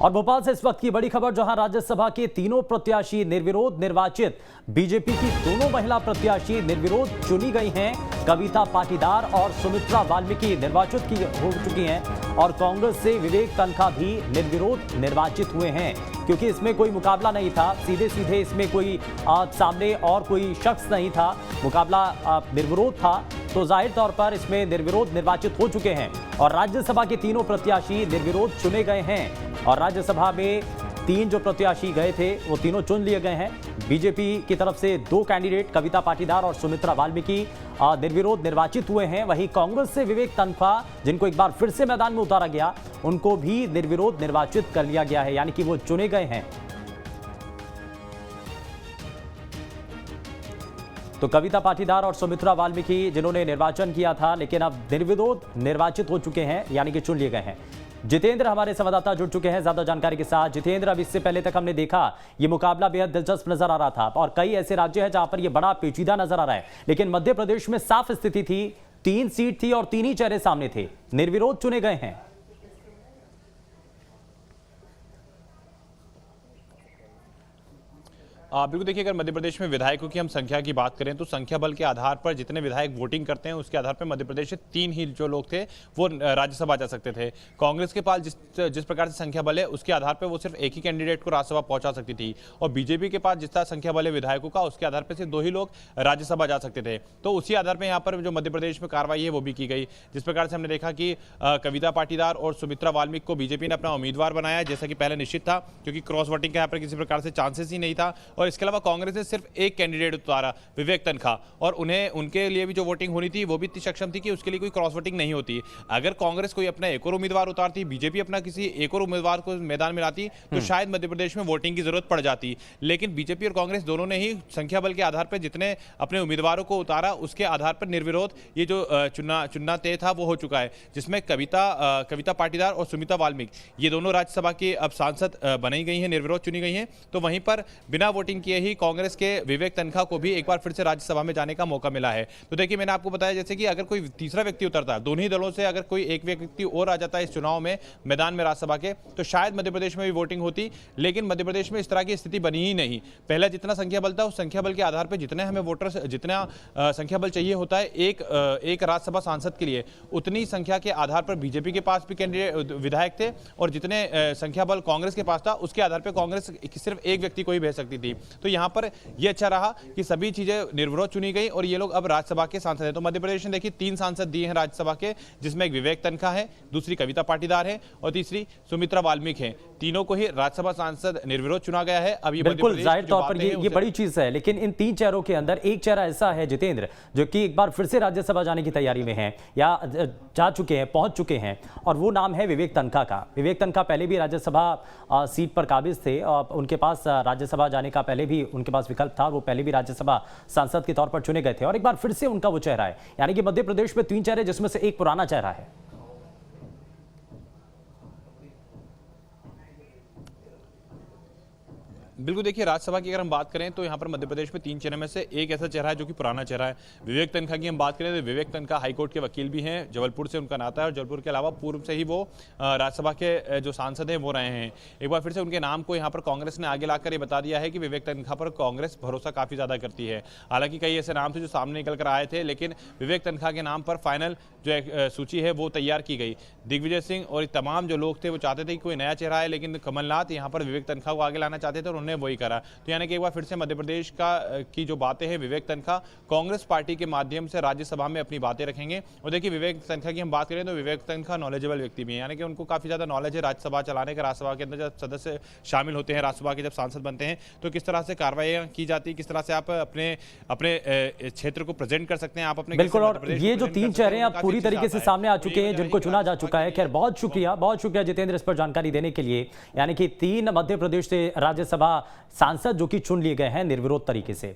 और भोपाल से इस वक्त की बड़ी खबर, जहां राज्यसभा के तीनों प्रत्याशी निर्विरोध निर्वाचित। बीजेपी की दोनों महिला प्रत्याशी निर्विरोध चुनी गई हैं। कविता पाटीदार और सुमित्रा वाल्मीकि निर्वाचित हो चुकी हैं और कांग्रेस से विवेक तन्खा भी निर्विरोध निर्वाचित हुए हैं, क्योंकि इसमें कोई मुकाबला नहीं था। सीधे सीधे इसमें कोई सामने और कोई शख्स नहीं था, मुकाबला निर्विरोध था, तो जाहिर तौर पर इसमें निर्विरोध निर्वाचित हो चुके हैं और राज्यसभा के तीनों प्रत्याशी निर्विरोध चुने गए हैं। और राज्यसभा में तीन जो प्रत्याशी गए थे वो तीनों चुन लिए गए हैं। बीजेपी की तरफ से दो कैंडिडेट कविता पाटीदार और सुमित्रा वाल्मीकि निर्विरोध निर्वाचित हुए हैं। वहीं कांग्रेस से विवेक तन्खा, जिनको एक बार फिर से मैदान में उतारा गया, उनको भी निर्विरोध निर्वाचित कर लिया गया है, यानी कि वो चुने गए हैं। तो कविता पाटीदार और सुमित्रा वाल्मीकि जिन्होंने निर्वाचन किया था, लेकिन अब निर्विरोध निर्वाचित हो चुके हैं, यानी कि चुन लिए गए हैं। जितेंद्र हमारे संवाददाता जुड़ चुके हैं ज्यादा जानकारी के साथ। जितेंद्र, अब इससे पहले तक हमने देखा ये मुकाबला बेहद दिलचस्प नजर आ रहा था और कई ऐसे राज्य हैं जहां पर ये बड़ा पेचीदा नजर आ रहा है, लेकिन मध्य प्रदेश में साफ स्थिति थी, 3 सीट थी और 3 ही चेहरे सामने थे, निर्विरोध चुने गए हैं। बिल्कुल, देखिए, अगर मध्य प्रदेश में विधायकों की हम संख्या की बात करें तो संख्या बल के आधार पर जितने विधायक वोटिंग करते हैं उसके आधार पर मध्य प्रदेश से 3 ही जो लोग थे वो राज्यसभा जा सकते थे। कांग्रेस के पास जिस प्रकार से संख्या बल है उसके आधार पर वो सिर्फ एक ही कैंडिडेट को राज्यसभा पहुंचा सकती थी और बीजेपी के पास जितना संख्या बल है विधायकों का उसके आधार पर सिर्फ 2 ही लोग राज्यसभा जा सकते थे। तो उसी आधार पर यहाँ पर जो मध्य प्रदेश में कार्रवाई है वो भी की गई, जिस प्रकार से हमने देखा कि कविता पाटीदार और सुमित्रा वाल्मीकि को बीजेपी ने अपना उम्मीदवार बनाया, जैसा कि पहले निश्चित था, क्योंकि क्रॉस वोटिंग का यहाँ पर किसी प्रकार से चांसेस ही नहीं था। और इसके अलावा कांग्रेस ने सिर्फ एक कैंडिडेट उतारा, विवेक तन्खा, और उनके लिए भी जो वोटिंग होनी थी वो भी इतनी सक्षम थी कि उसके लिए कोई क्रॉस वोटिंग नहीं होती। अगर कांग्रेस कोई अपना एक और उम्मीदवार उतारती, बीजेपी अपना किसी एक और उम्मीदवार को मैदान में लाती, तो शायद मध्य प्रदेश में वोटिंग की जरूरत पड़ जाती। लेकिन बीजेपी और कांग्रेस दोनों ने ही संख्या बल के आधार पर जितने अपने उम्मीदवारों को उतारा उसके आधार पर निर्विरोध ये जो चुनना तय था वो हो चुका है, जिसमें कविता पाटीदार और सुमित्रा वाल्मीकि ये दोनों राज्यसभा की अब सांसद बनाई गई हैं, निर्विरोध चुनी गई हैं। तो वहीं पर बिना वोटिंग किए ही कांग्रेस के विवेक तन्खा को भी एक बार फिर से राज्यसभा में जाने का मौका मिला है। तो देखिए, मैंने आपको बताया जैसे कि अगर कोई तीसरा व्यक्ति उतरता, दोनों ही दलों से अगर कोई एक व्यक्ति और आ जाता है इस चुनाव में मैदान में राज्यसभा के, तो शायद मध्य प्रदेश में भी वोटिंग होती। लेकिन मध्य प्रदेश में इस तरह की स्थिति बनी ही नहीं। पहले जितना संख्या बल था उस संख्या बल के आधार पर जितने हमें वोटर्स, जितना संख्या बल चाहिए होता है एक राज्यसभा सांसद के लिए, उतनी संख्या के आधार पर बीजेपी के पास भी कैंडिडेट विधायक थे और जितने संख्या बल कांग्रेस के पास था उसके आधार पर कांग्रेस सिर्फ एक व्यक्ति को ही भेज सकती थी। तो यहां पर यह अच्छा रहा कि सभी चीजें निर्विरोध चुनी गई और ये लोग अब राज्यसभा के सांसद हैं। तो मध्य प्रदेश ने देखिए 3 सांसद दिए हैं राज्यसभा के, जिसमें एक विवेक तन्खा है, दूसरी कविता पाटीदार है और तीसरी सुमित्रा वाल्मीकि है। तीनों को ही राज्यसभा सांसद निर्विरोध चुना गया है। अब ये बिल्कुल जाहिर तौर पर ये बड़ी चीज है, लेकिन इन 3 चेहरों के अंदर एक चेहरा ऐसा है जितेंद्र, जो कि एक बार फिर से राज्यसभा जाने की तैयारी में है या जा चुके हैं, पहुंच चुके हैं, और वो नाम है विवेक तन्खा का। विवेक तन्खा पहले भी राज्यसभा सीट पर काबिज थे और उनके पास राज्यसभा जाने का पहले भी उनके पास विकल्प था, वो पहले भी राज्यसभा सांसद के तौर पर चुने गए थे और एक बार फिर से उनका वो चेहरा है। यानी कि मध्य प्रदेश में 3 चेहरे जिसमें से एक पुराना चेहरा है। बिल्कुल, देखिए, राज्यसभा की अगर हम बात करें तो यहाँ पर मध्य प्रदेश में 3 चेहरे में से एक ऐसा चेहरा है जो कि पुराना चेहरा है। विवेक तन्खा की हम बात करें तो विवेक तन्खा हाईकोर्ट के वकील भी हैं, जबलपुर से उनका नाता है और जबलपुर के अलावा पूर्व से ही वो राज्यसभा के जो सांसद हैं वो रहे हैं। एक बार फिर से उनके नाम को यहाँ पर कांग्रेस ने आगे लाकर ये बता दिया है कि विवेक तन्खा पर कांग्रेस भरोसा काफ़ी ज़्यादा करती है। हालांकि कई ऐसे नाम थे जो सामने निकल कर आए थे, लेकिन विवेक तन्खा के नाम पर फाइनल जो एक सूची है वो तैयार की गई। दिग्विजय सिंह और तमाम जो लोग थे वो चाहते थे कि कोई नया चेहरा है, लेकिन कमलनाथ यहाँ पर विवेक तन्खा को आगे लाना चाहते थे और उन्होंने वही करा। तो यानी कि एक बार फिर से मध्य प्रदेश की जो बातें हैं, विवेक तन्खा कांग्रेस पार्टी के माध्यम से राज्यसभा में अपनी बातें रखेंगे। और देखिए, विवेक तन्खा की हम बात करें तो विवेक तन्खा नॉलेजेबल व्यक्ति भी है, यानी कि उनको काफ़ी ज़्यादा नॉलेज है राज्यसभा चलाने का। राज्यसभा के अंदर जब सदस्य शामिल होते हैं, राज्यसभा के जब सांसद बनते हैं, तो किस तरह से कार्रवाइयाँ की जाती है, किस तरह से आप अपने क्षेत्र को प्रेजेंट कर सकते हैं आप अपने। बिल्कुल, और ये जो 3 चेहरे अब पूरी तरीके से सामने आ चुके हैं, जिनको चुना जा चुका है। खैर, बहुत शुक्रिया जितेंद्र इस पर जानकारी देने के लिए। यानी कि 3 मध्य प्रदेश से राज्यसभा सांसद जो कि चुन लिए गए हैं निर्विरोध तरीके से।